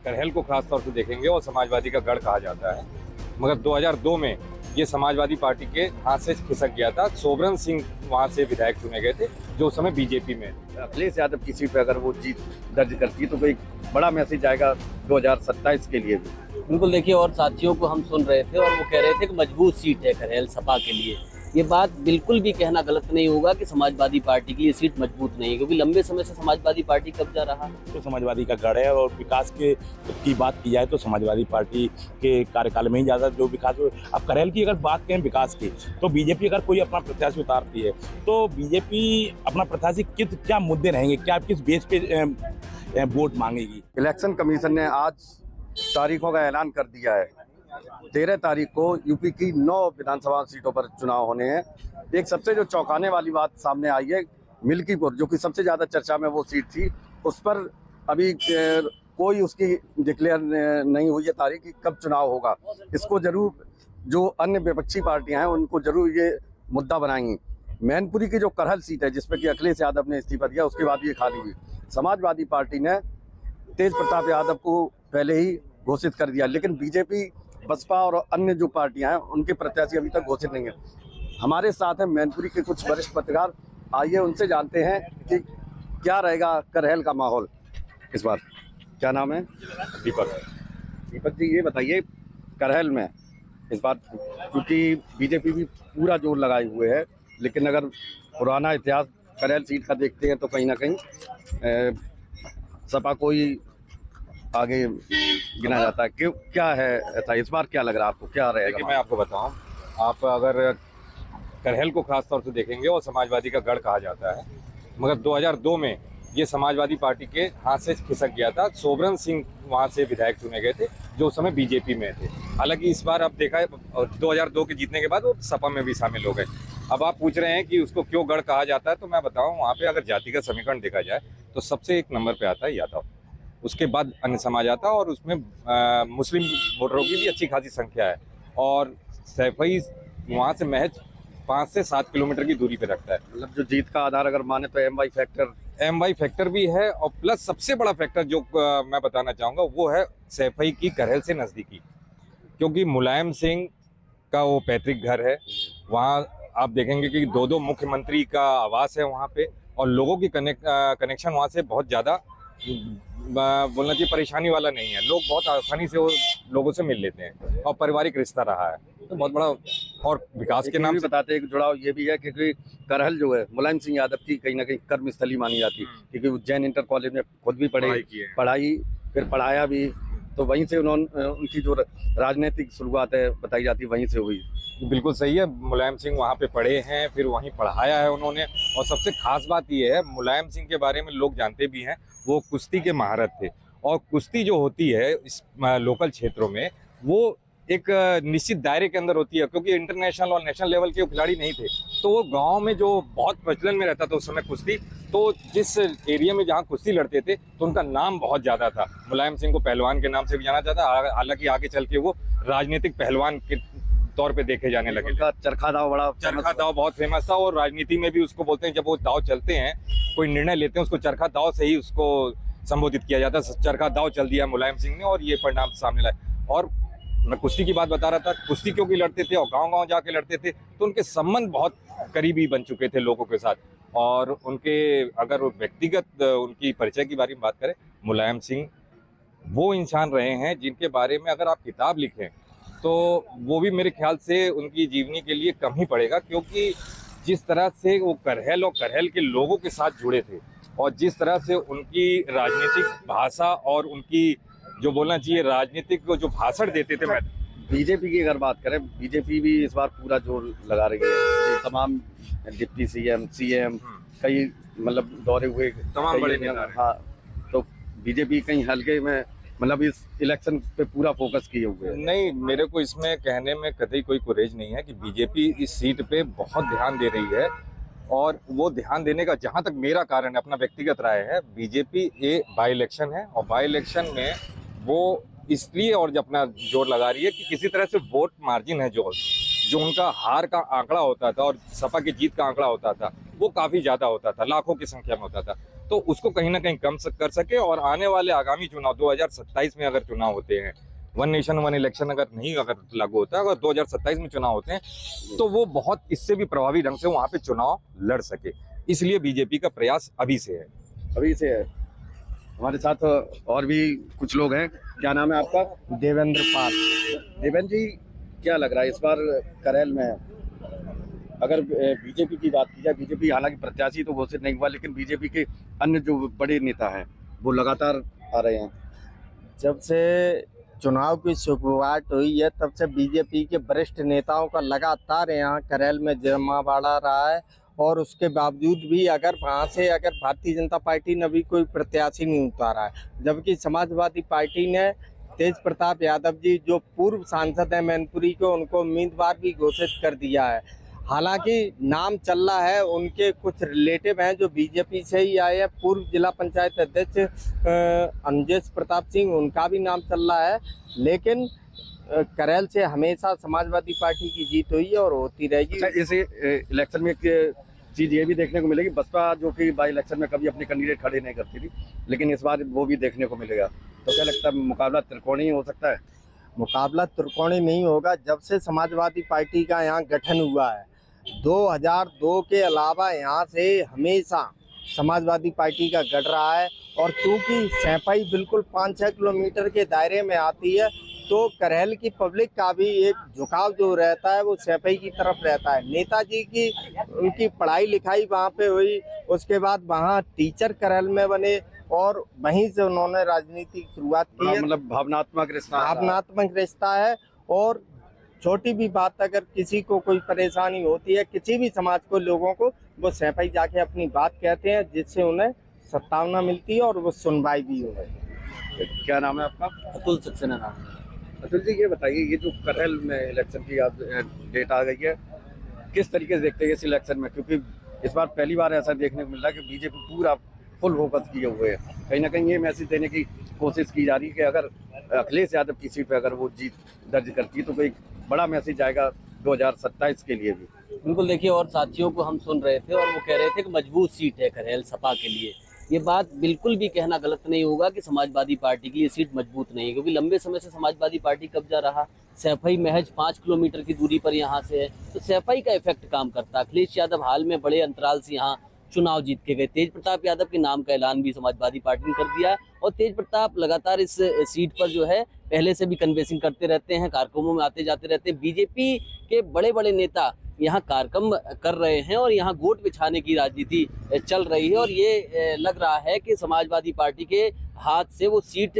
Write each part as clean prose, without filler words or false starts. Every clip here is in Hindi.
करहल को खास तौर से देखेंगे और समाजवादी का गढ़ कहा जाता है, मगर 2002 में ये समाजवादी पार्टी के हाथ से खिसक गया था। सोबरन सिंह वहाँ से विधायक चुने गए थे जो उस समय बीजेपी में थे। अखिलेश यादव की सीट पे अगर वो जीत दर्ज करती है तो कोई बड़ा मैसेज आएगा 2027 के लिए भी। बिल्कुल, देखिए, और साथियों को हम सुन रहे थे और वो कह रहे थे कि मजबूत सीट है करहल सपा के लिए। ये बात बिल्कुल भी कहना गलत नहीं होगा कि समाजवादी पार्टी की ये सीट मजबूत नहीं है, क्योंकि लंबे समय से समाजवादी पार्टी कब्जा रहा। तो समाजवादी का गढ़ है और विकास के की बात की जाए तो समाजवादी पार्टी के कार्यकाल में ही ज़्यादा जो विकास हो। अब करहल की अगर बात करें विकास की, तो बीजेपी अगर कोई अपना प्रत्याशी उतारती है तो बीजेपी अपना प्रत्याशी क्या मुद्दे रहेंगे, क्या किस बेस पे वोट मांगेगी। इलेक्शन कमीशन ने आज तारीखों का ऐलान कर दिया है। 13 तारीख को यूपी की 9 विधानसभा सीटों पर चुनाव होने हैं। एक सबसे जो चौंकाने वाली बात सामने आई है, मिल्कीपुर जो कि सबसे ज़्यादा चर्चा में वो सीट थी, उस पर अभी कोई उसकी डिक्लेयर नहीं हुई है तारीख कि कब चुनाव होगा। इसको जरूर जो अन्य विपक्षी पार्टियां हैं उनको जरूर ये मुद्दा बनाएंगी। मैनपुरी की जो करहल सीट है जिसमें कि अखिलेश यादव ने इस्तीफा दिया, उसके बाद ये खाली हुई। समाजवादी पार्टी ने तेज प्रताप यादव को पहले ही घोषित कर दिया, लेकिन बीजेपी, बसपा और अन्य जो पार्टियां हैं उनके प्रत्याशी अभी तक घोषित नहीं है। हमारे साथ हैं मैनपुरी के कुछ वरिष्ठ पत्रकार, आइए उनसे जानते हैं कि क्या रहेगा करहल का माहौल इस बार। क्या नाम है? दीपक। दीपक जी, ये बताइए करहल में इस बार, क्योंकि बीजेपी भी पूरा जोर लगाए हुए है, लेकिन अगर पुराना इतिहास करहल सीट का देखते हैं तो कहीं ना कहीं सपा को ही आगे गिना जाता है। क्यों, क्या है ऐसा इस बार? क्या लग रहा है आपको, क्या रहेगा? देखिए, मैं आपको बताऊं, आप अगर करहल को खास तौर से देखेंगे और समाजवादी का गढ़ कहा जाता है, मगर 2002 में ये समाजवादी पार्टी के हाथ से खिसक गया था। सोबरन सिंह वहाँ से विधायक चुने गए थे जो उस समय बीजेपी में थे। हालांकि इस बार अब देखा है 2002 के जीतने के बाद वो सपा में भी शामिल हो गए। अब आप पूछ रहे हैं कि उसको क्यों गढ़ कहा जाता है, तो मैं बताऊं, वहाँ पे अगर जाति का समीकरण देखा जाए तो सबसे एक नंबर पे आता है यादव, उसके बाद अन्य समाज आता है और उसमें मुस्लिम वोटरों की भी अच्छी खासी संख्या है। और सैफई वहाँ से महज 5 से 7 किलोमीटर की दूरी पे रखता है। मतलब जो जीत का आधार अगर माने तो एमवाई फैक्टर भी है, और प्लस सबसे बड़ा फैक्टर जो मैं बताना चाहूँगा वो है सैफई की करहल से नज़दीकी, क्योंकि मुलायम सिंह का वो पैतृक घर है। वहाँ आप देखेंगे कि 2 मुख्यमंत्री का आवास है वहाँ पे, और लोगों की कनेक्शन वहाँ से बहुत ज़्यादा बोलना चाहिए परेशानी वाला नहीं है। लोग बहुत आसानी से वो लोगों से मिल लेते हैं और पारिवारिक रिश्ता रहा है, तो बहुत बड़ा। और विकास के नाम से बताते हैं, जुड़ाव ये भी है क्योंकि करहल जो है मुलायम सिंह यादव की कहीं ना कहीं कर्मस्थली मानी जाती है, क्योंकि उज्जैन इंटर कॉलेज में खुद भी पढ़ाई फिर पढ़ाया भी, तो वहीं से उन्होंने उनकी जो राजनीतिक शुरुआत है बताई जाती है वहीं से हुई। बिल्कुल सही है, मुलायम सिंह वहाँ पे पढ़े हैं, फिर वहीं पढ़ाया है उन्होंने। और सबसे खास बात ये है, मुलायम सिंह के बारे में लोग जानते भी हैं, वो कुश्ती के महारत थे। और कुश्ती जो होती है इस लोकल क्षेत्रों में, वो एक निश्चित दायरे के अंदर होती है, क्योंकि इंटरनेशनल और नेशनल लेवल के खिलाड़ी नहीं थे। तो वो गांव में जो बहुत प्रचलन में रहता था उस समय कुश्ती, तो जिस एरिया में जहाँ कुश्ती लड़ते थे तो उनका नाम बहुत ज़्यादा था। मुलायम सिंह को पहलवान के नाम से भी जाना जाता, हालांकि आगे चल के वो राजनीतिक पहलवान के तौर पे देखे जाने लगे। चरखा दाव बहुत फेमस था, और राजनीति में भी उसको बोलते हैं, जब वो दाव चलते हैं, कोई निर्णय लेते हैं, उसको चरखा दाव से ही उसको संबोधित किया जाता है। चरखा दाव चल दिया मुलायम सिंह ने और ये परिणाम सामने लाए। और मैं कुश्ती की बात बता रहा था, कुश्ती क्योंकि लड़ते थे और गांव-गांव जाके लड़ते थे, तो उनके संबंध बहुत करीबी बन चुके थे लोगों के साथ। और उनके अगर व्यक्तिगत उनकी परिचय की बारे में बात करें, मुलायम सिंह वो इंसान रहे हैं जिनके बारे में अगर आप किताब लिखें तो वो भी मेरे ख्याल से उनकी जीवनी के लिए कम ही पड़ेगा, क्योंकि जिस तरह से वो करहल और करहल के लोगों के साथ जुड़े थे, और जिस तरह से उनकी राजनीतिक भाषा और उनकी जो बोलना चाहिए राजनीतिक जो भाषण देते थे। बीजेपी की अगर बात करें, बीजेपी भी इस बार पूरा जोर लगा रही है। तमाम डिप्टी सीएम कई मतलब दौरे हुए, तमाम बड़े नेता। हाँ, तो बीजेपी कहीं हल्के में मतलब इस इलेक्शन पे पूरा फोकस किए हुए है। नहीं, मेरे को इसमें कहने में कतई कोई गुरेज नहीं है कि बीजेपी इस सीट पे बहुत ध्यान दे रही है, और वो ध्यान देने का जहाँ तक मेरा कारण अपना व्यक्तिगत राय है, बीजेपी ये बाई इलेक्शन है, और बाई इलेक्शन में वो इसलिए और अपना जोर लगा रही है कि किसी तरह से वोट मार्जिन है जो उनका हार का आंकड़ा होता था और सपा की जीत का आंकड़ा होता था, वो काफ़ी ज़्यादा होता था, लाखों की संख्या में होता था। तो उसको कहीं ना कहीं कम कर सके और आने वाले आगामी चुनाव 2027 में अगर चुनाव होते हैं, वन नेशन वन इलेक्शन अगर लागू होता है, अगर 2027 में चुनाव होते हैं तो वो बहुत इससे भी प्रभावी ढंग से वहां पे चुनाव लड़ सके। इसलिए बीजेपी का प्रयास अभी से है। अभी से है। हमारे साथ और भी कुछ लोग हैं। क्या नाम है आपका? देवेंद्र पाल। देवेंद्र जी, क्या लग रहा है इस बार करेल में अगर बीजेपी की बात की जाए, बीजेपी हालांकि प्रत्याशी तो घोषित नहीं हुआ, लेकिन बीजेपी के अन्य जो बड़े नेता हैं वो लगातार आ रहे हैं। जब से चुनाव की शुरुआत हुई है तब से बीजेपी के वरिष्ठ नेताओं का लगातार यहाँ करेल में जमावड़ा रहा है, और उसके बावजूद भी अगर वहाँ से भारतीय जनता पार्टी ने भी कोई प्रत्याशी नहीं उतारा है, जबकि समाजवादी पार्टी ने तेज प्रताप यादव जी जो पूर्व सांसद हैं मैनपुरी को, उनको उम्मीदवार भी घोषित कर दिया है। हालांकि नाम चल रहा है, उनके कुछ रिलेटिव हैं जो बीजेपी से ही आए हैं, पूर्व जिला पंचायत अध्यक्ष अंजेश प्रताप सिंह, उनका भी नाम चल रहा है। लेकिन करेल से हमेशा समाजवादी पार्टी की जीत हुई है और होती रहेगी। अच्छा, इस इलेक्शन में एक चीज़ ये भी देखने को मिलेगी, बसपा जो कि बाई इलेक्शन में कभी अपने कैंडिडेट खड़े नहीं करती थी, लेकिन इस बार वो भी देखने को मिलेगा। तो क्या लगता है मुकाबला त्रिकोणीय हो सकता है? मुकाबला त्रिकोणीय नहीं होगा। जब से समाजवादी पार्टी का यहाँ गठन हुआ है 2002 के अलावा यहाँ से हमेशा समाजवादी पार्टी का गढ़ रहा है, और चूँकि सैंपई बिल्कुल 5-6 किलोमीटर के दायरे में आती है तो करेल की पब्लिक का भी एक झुकाव जो रहता है वो सैंपई की तरफ रहता है। नेताजी की उनकी पढ़ाई लिखाई वहाँ पे हुई, उसके बाद वहाँ टीचर करेल में बने और वहीं से उन्होंने राजनीति की शुरुआत की है। मतलब भावनात्मक रिश्ता है। और छोटी भी बात अगर किसी को कोई परेशानी होती है, किसी भी समाज को, लोगों को, वो सैंपई जाके अपनी बात कहते हैं, जिससे उन्हें सत्तावना मिलती है और वो सुनवाई भी हो रही। क्या नाम है आपका? अतुल सक्सेना नाम है। अतुल जी, ये बताइए, ये जो करेल में इलेक्शन की अब डेट आ गई है, किस तरीके से देखते हैं इस इलेक्शन में? क्योंकि इस बार पहली बार ऐसा देखने को मिल रहा है कि बीजेपी पूरा फुल फोकस किए हुए है। कहीं ना कहीं ये मैसेज देने की कोशिश की जा रही है कि अगर अखिलेश यादव की सीट पर अगर वो जीत दर्ज करती है तो कोई बड़ा मैसेज आएगा 2027 के लिए भी। बिल्कुल, देखिए, और साथियों को हम सुन रहे थे और वो कह रहे थे कि मजबूत सीट है करेल सपा के लिए। ये बात बिल्कुल भी कहना गलत नहीं होगा कि समाजवादी पार्टी के लिए सीट मजबूत नहीं है, क्योंकि लंबे समय से समाजवादी पार्टी कब्जा रहा। सैफई महज 5 किलोमीटर की दूरी पर यहाँ से है, तो सैफई का इफेक्ट काम करता। अखिलेश यादव हाल में बड़े अंतराल से यहाँ चुनाव जीत के गए। तेज प्रताप यादव के नाम का ऐलान भी समाजवादी पार्टी ने कर दिया, और तेज प्रताप लगातार इस सीट पर जो है पहले से भी कन्वेंसिंग करते रहते हैं, कार्यक्रमों में आते जाते रहते हैं। बीजेपी के बड़े बड़े नेता यहाँ कार्यक्रम कर रहे हैं और यहाँ वोट बिछाने की राजनीति चल रही है, और ये लग रहा है कि समाजवादी पार्टी के हाथ से वो सीट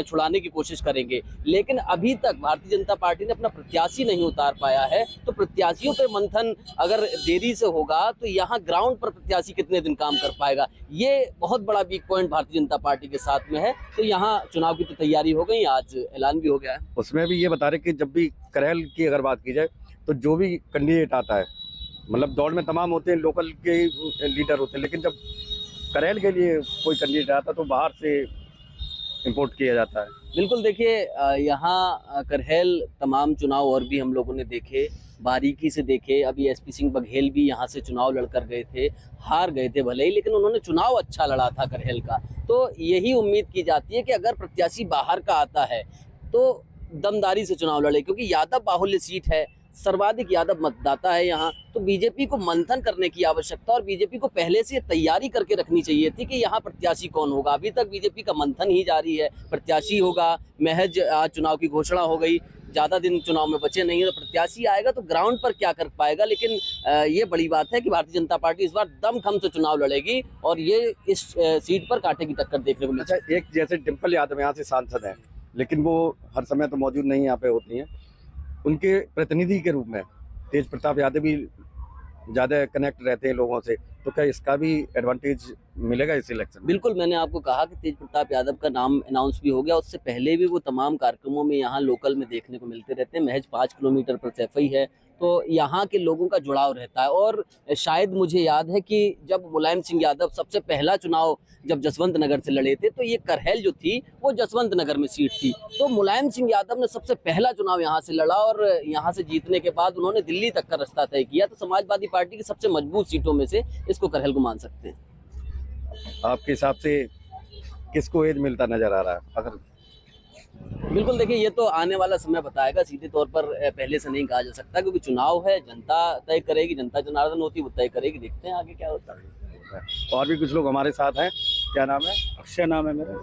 छुड़ाने की कोशिश करेंगे। लेकिन अभी तक भारतीय जनता पार्टी ने अपना प्रत्याशी नहीं उतार पाया है, तो प्रत्याशियों पे मंथन अगर देरी से होगा तो यहाँ ग्राउंड पर प्रत्याशी कितने दिन काम कर पाएगा, ये बहुत बड़ा weak point Bharatiya Janata party के साथ में है। तो यहाँ चुनाव की तो तैयारी हो गई, आज ऐलान भी हो गया है। उसमें भी ये बता रहे कि जब भी करेल की अगर बात की जाए तो जो भी कैंडिडेट आता है, मतलब दौड़ में तमाम होते हैं, लोकल के लीडर होते हैं, लेकिन जब करेल के लिए कोई कैंडिडेट आता है तो बाहर से इंपोर्ट किया जाता है। बिल्कुल, देखिए, यहाँ करेल तमाम चुनाव और भी हम लोगों ने देखे, बारीकी से देखे। अभी एसपी सिंह बघेल भी यहाँ से चुनाव लड़कर गए थे, हार गए थे भले ही, लेकिन उन्होंने चुनाव अच्छा लड़ा था करेल का। तो यही उम्मीद की जाती है कि अगर प्रत्याशी बाहर का आता है तो दमदारी से चुनाव लड़े, क्योंकि यादव बाहुल्य सीट है, सर्वाधिक यादव मतदाता है यहाँ। तो बीजेपी को मंथन करने की आवश्यकता, और बीजेपी को पहले से तैयारी करके रखनी चाहिए थी कि यहाँ प्रत्याशी कौन होगा। अभी तक बीजेपी का मंथन ही जारी है। प्रत्याशी होगा, महज आज चुनाव की घोषणा हो गई, ज़्यादा दिन चुनाव में बचे नहीं है, तो प्रत्याशी आएगा तो ग्राउंड पर क्या कर पाएगा। लेकिन ये बड़ी बात है कि भारतीय जनता पार्टी इस बार दमखम से चुनाव लड़ेगी, और ये इस सीट पर कांटे की टक्कर देखने को मिलेगी। अच्छा, एक जैसे डिम्पल यादव यहाँ से सांसद हैं, लेकिन वो हर समय तो मौजूद नहीं यहाँ पे होती हैं, उनके प्रतिनिधि के रूप में तेज प्रताप यादव भी ज़्यादा कनेक्ट रहते हैं लोगों से, तो क्या इसका भी एडवांटेज मिलेगा इस इलेक्शन में? बिल्कुल, मैंने आपको कहा कि तेज प्रताप यादव का नाम अनाउंस भी हो गया, उससे पहले भी वो तमाम कार्यक्रमों में यहाँ लोकल में देखने को मिलते रहते हैं। महज 5 किलोमीटर पर सैफई है, तो यहाँ के लोगों का जुड़ाव रहता है। और शायद मुझे याद है कि जब मुलायम सिंह यादव सबसे पहला चुनाव जब जसवंत नगर से लड़े थे, तो ये करेल जो थी वो जसवंत नगर में सीट थी। तो मुलायम सिंह यादव ने सबसे पहला चुनाव यहाँ से लड़ा, और यहाँ से जीतने के बाद उन्होंने दिल्ली तक का रास्ता तय किया। तो समाजवादी पार्टी की सबसे मजबूत सीटों में से इसको करेल को मान सकते हैं। आपके हिसाब से किसको एज मिलता नजर आ रहा है? अगर बिल्कुल, देखिए ये तो आने वाला समय बताएगा, सीधे तौर पर पहले से नहीं कहा जा सकता, क्योंकि चुनाव है, जनता तय करेगी, जनता जनार्दन होती है, वो तय करेगी। देखते हैं आगे क्या होता है। और भी कुछ लोग हमारे साथ हैं। क्या नाम है? अक्षय नाम है मेरा।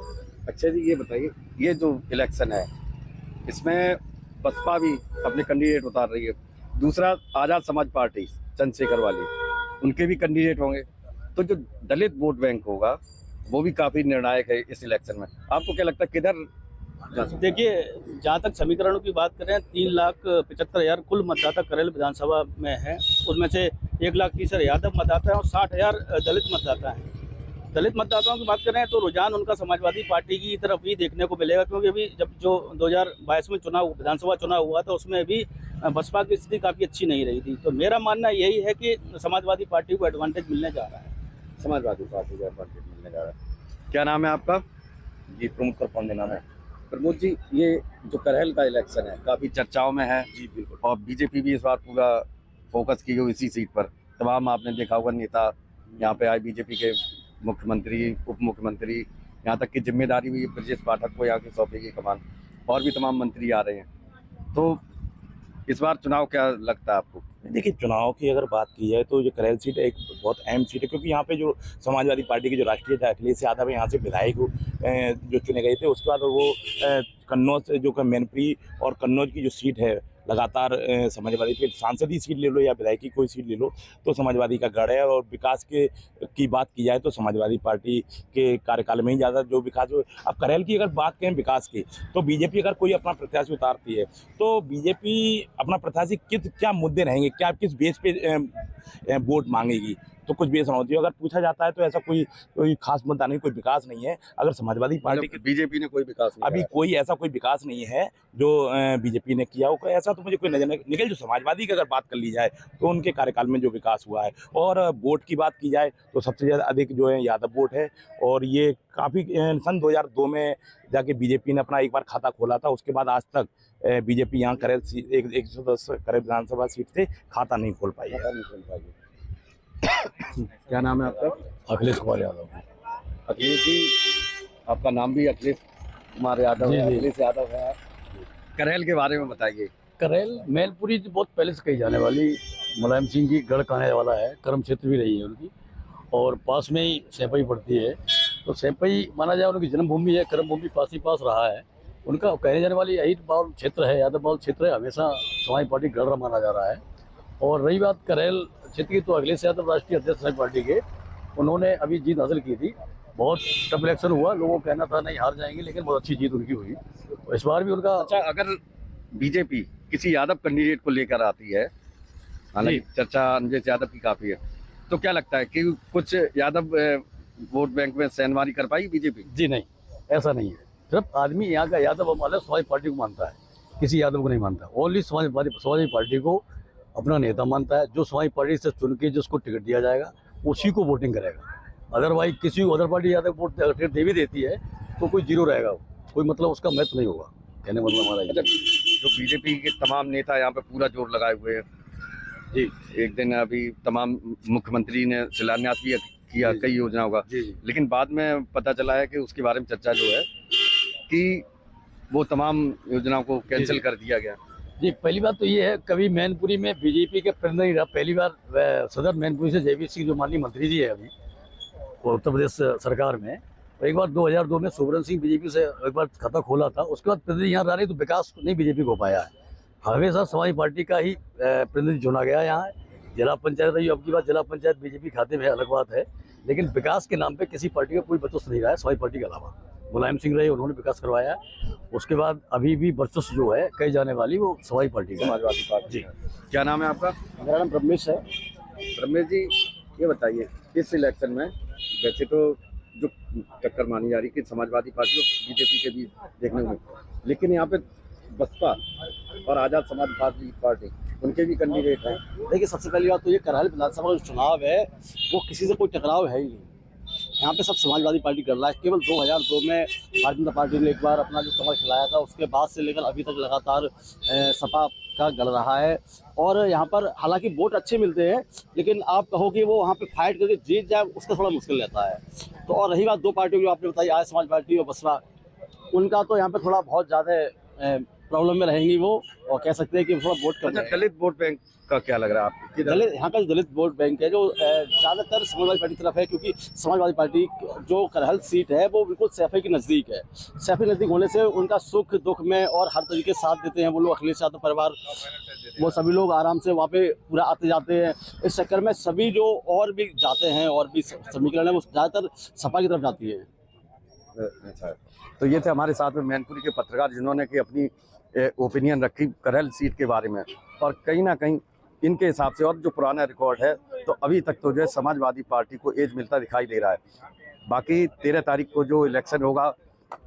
अच्छा जी, ये बताइए, ये जो इलेक्शन है इसमें बसपा भी अपने कैंडिडेट उतार रही है, दूसरा आजाद समाज पार्टी चंद्रशेखर वाली, उनके भी कैंडिडेट होंगे, तो जो दलित वोट बैंक होगा वो भी काफी निर्णायक है इस इलेक्शन में। आपको क्या लगता है किधर? देखिए, जहाँ तक समीकरणों की बात करें, 3,75,000 कुल मतदाता करेल विधानसभा में है। उसमें से 1,30,000 यादव मतदाता है और 60,000 दलित मतदाता हैं। दलित मतदाताओं की बात करें तो रुझान उनका समाजवादी पार्टी की तरफ ही देखने को मिलेगा, क्योंकि अभी जब जो 2022 में चुनाव, विधानसभा चुनाव हुआ था, उसमें भी बसपा की स्थिति काफ़ी अच्छी नहीं रही थी। तो मेरा मानना यही है कि समाजवादी पार्टी को एडवांटेज मिलने जा रहा है। समाजवादी पार्टी को एडवांटेज मिलने जा रहा है। क्या नाम है आपका? जी, प्रमुख कर पांडे नाम है। प्रमोद जी, ये जो करेल का इलेक्शन है काफी चर्चाओं में है जी बिल्कुल। और बीजेपी भी इस बार पूरा फोकस की हुई इसी सीट पर। तमाम आपने देखा होगा नेता यहाँ पे आए, बीजेपी के मुख्यमंत्री, उप मुख्यमंत्री, यहाँ तक की जिम्मेदारी भी ब्रजेश पाठक को यहाँ की सौंपेगी कमान, और भी तमाम मंत्री आ रहे हैं। तो इस बार चुनाव क्या लगता है आपको? देखिए, चुनाव की अगर बात की जाए तो ये करेल सीट एक बहुत अहम सीट है, क्योंकि यहाँ पे जो समाजवादी पार्टी के जो राष्ट्रीय अखिलेश यादव यहाँ से विधायक जो चुने गए थे, उसके बाद वो कन्नौज जो मैनपुरी और कन्नौज की जो सीट है, लगातार समाजवादी की सांसदीय सीट ले लो या विधायकी कोई सीट ले लो तो समाजवादी का गढ़ है। और विकास की बात की जाए तो समाजवादी पार्टी के कार्यकाल में ही ज़्यादा जो विकास हो। अब करेल की अगर बात करें विकास की, तो बीजेपी अगर कोई अपना प्रत्याशी उतारती है तो बीजेपी अपना प्रत्याशी क्या मुद्दे रहेंगे, क्या किस बेस पे वोट मांगेगी, तो कुछ बेस होती है। अगर पूछा जाता है तो ऐसा कोई खास मुद्दा नहीं, कोई विकास नहीं है। अगर समाजवादी पार्टी की बीजेपी ने कोई विकास नहीं अभी कोई ऐसा कोई विकास नहीं है जो बीजेपी ने किया हो, ऐसा तो मुझे कोई नजर नहीं निकल। जो समाजवादी की अगर बात कर ली जाए तो उनके कार्यकाल में जो विकास हुआ है। और वोट की बात की जाए तो सबसे ज़्यादा अधिक जो है यादव वोट है, और ये काफ़ी सन 2002 में जाके बीजेपी ने अपना एक बार खाता खोला था, उसके बाद आज तक बीजेपी यहाँ करेल 110 करेल विधानसभा सीट से खाता नहीं खोल पाई है। क्या नाम है आपका? अखिलेश कुमार यादव। अखिलेश जी, आपका नाम भी अखिलेश कुमार यादव है, अखिलेश यादव है। करेल के बारे में बताइए। करेल मैनपुरी बहुत पहले से कही जाने वाली मुलायम सिंह की गढ़ कहने वाला है, कर्म क्षेत्र भी रही है उनकी, और पास में ही सैंपई पड़ती है, तो सैंपई माना जाए उनकी जन्मभूमि है, कर्म भूमि पास ही पास रहा है उनका। कहने जाने वाली यही बाउल क्षेत्र है, यादव बाउल क्षेत्र है, हमेशा समाज पार्टी गढ़ माना जा रहा है। और रही बात करेल क्षेत्र की, तो अखिलेश यादव राष्ट्रीय अध्यक्ष समाज पार्टी के, उन्होंने अभी जीत हासिल की थी। बहुत टफ इलेक्शन हुआ, लोगों को कहना था नहीं हार जाएंगे, लेकिन बहुत अच्छी जीत उनकी हुई। इस बार भी उनका अच्छा, अगर बीजेपी किसी यादव कैंडिडेट को लेकर आती है, हालांकि चर्चा अंजेश यादव की काफी है, तो क्या लगता है कि कुछ यादव वोट बैंक में सेंधमारी कर पाई बीजेपी? जी नहीं, ऐसा नहीं है। सिर्फ आदमी यहाँ का यादव हमारे समाज पार्टी को मानता है, किसी यादव को नहीं मानता। ओनली समाजवादी पार्टी को अपना नेता मानता है। जो समाज पार्टी से चुन के जिसको टिकट दिया जाएगा उसी को वोटिंग करेगा। अदरवाइज किसी other party Yadav vote ticket दे भी देती है तो कोई जीरो रहेगा, कोई मतलब उसका महत्व नहीं होगा। कहने मतलब हमारा अच्छा, जो बीजेपी के तमाम नेता यहाँ पे पूरा जोर लगाए हुए हैं जी, एक दिन अभी तमाम मुख्यमंत्री ने शिलान्यास भी किया कई योजनाओं का, लेकिन बाद में पता चला है कि उसके बारे में चर्चा जो है कि वो तमाम योजनाओं को कैंसिल कर दिया गया। जी, पहली बात तो ये है, कभी मैनपुरी में बीजेपी के प्रतिनिधि रहा। पहली बार सदर मैनपुरी से जयवीर सिंह जो माननीय मंत्री जी है अभी उत्तर प्रदेश सरकार में, तो एक बार 2002 में सुब्रन सिंह बीजेपी से एक बार खाता खोला था, उसके बाद प्रतिनिधि यहाँ रह रही, तो विकास नहीं बीजेपी को पाया है। हमेशा समाजवादी पार्टी का ही प्रतिनिधि चुना गया यहाँ। जिला पंचायत रही, अब की बात जिला पंचायत बीजेपी खाते में अलग बात है, लेकिन विकास के नाम पे किसी पार्टी का कोई वर्चस्व नहीं रहा है समाजवादी पार्टी के अलावा। मुलायम सिंह रहे, उन्होंने विकास करवाया। उसके बाद अभी भी वर्चस्व जो है कही जाने वाली वो समाजवादी पार्टी का। समाजवादी पार्टी। जी, क्या नाम है आपका? मेरा नाम रमेश है। रमेश जी, ये बताइए, इस इलेक्शन में वैसे तो जो टक्कर मानी जा रही है कि समाजवादी पार्टी और बीजेपी के बीच देखने को, लेकिन यहाँ पे बसपा और आजाद समाज पार्टी उनके भी कैंडिडेट हैं। देखिए, सबसे पहली बात तो ये करहल विधानसभा का जो चुनाव है वो किसी से कोई टकराव है ही नहीं। यहाँ पे सब समाजवादी पार्टी कर रहा है। केवल 2002 में भारतीय जनता पार्टी ने एक बार अपना जो कमर खिलाया था, उसके बाद से लेकर अभी तक लगातार सपा का गढ़ रहा है। और यहाँ पर हालांकि वोट अच्छे मिलते हैं, लेकिन आप कहो कि वो वहाँ पे फाइट करके जीत जाए, उसका थोड़ा मुश्किल रहता है। तो और रही बात दो पार्टियों की, आपने बताई आर्य समाज पार्टी और बसपा, उनका तो यहाँ पे थोड़ा बहुत ज़्यादा प्रॉब्लम में रहेंगी वो, और कह सकते हैं कि थोड़ा वोट कम अच्छा, रहेगा। दलित वोट बैंक का क्या लग रहा है आपको? किधर? दलित, यहाँ का जो दलित वोट बैंक है जो ज़्यादातर समाजवादी पार्टी की तरफ है, क्योंकि समाजवादी पार्टी जो करहल सीट है वो बिल्कुल सैफई के नज़दीक है। सैफई नज़दीक होने से उनका सुख दुख में और हर तरीके से साथ देते हैं वो लोग, अखिलेश यादव परिवार, वो सभी लोग आराम से वहाँ पे पूरा आते जाते हैं। इस चक्कर में सभी जो और भी जाते हैं और भी समीकरण है वो ज़्यादातर सपा की तरफ जाती है। अच्छा, तो ये थे हमारे साथ में मैनपुरी के पत्रकार जिन्होंने कि अपनी ओपिनियन रखी करहल सीट के बारे में, और कहीं ना कहीं इनके हिसाब से और जो पुराना रिकॉर्ड है तो अभी तक तो जो है समाजवादी पार्टी को एज मिलता दिखाई दे रहा है। बाकी 13 तारीख को जो इलेक्शन होगा,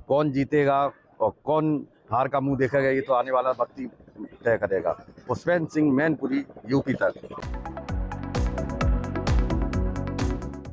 कौन जीतेगा और कौन हार का मुंह देखेगा, ये तो आने वाला वक्त ही तय करेगा। पुष्पेंद्र सिंह, मैनपुरी, यूपी तक।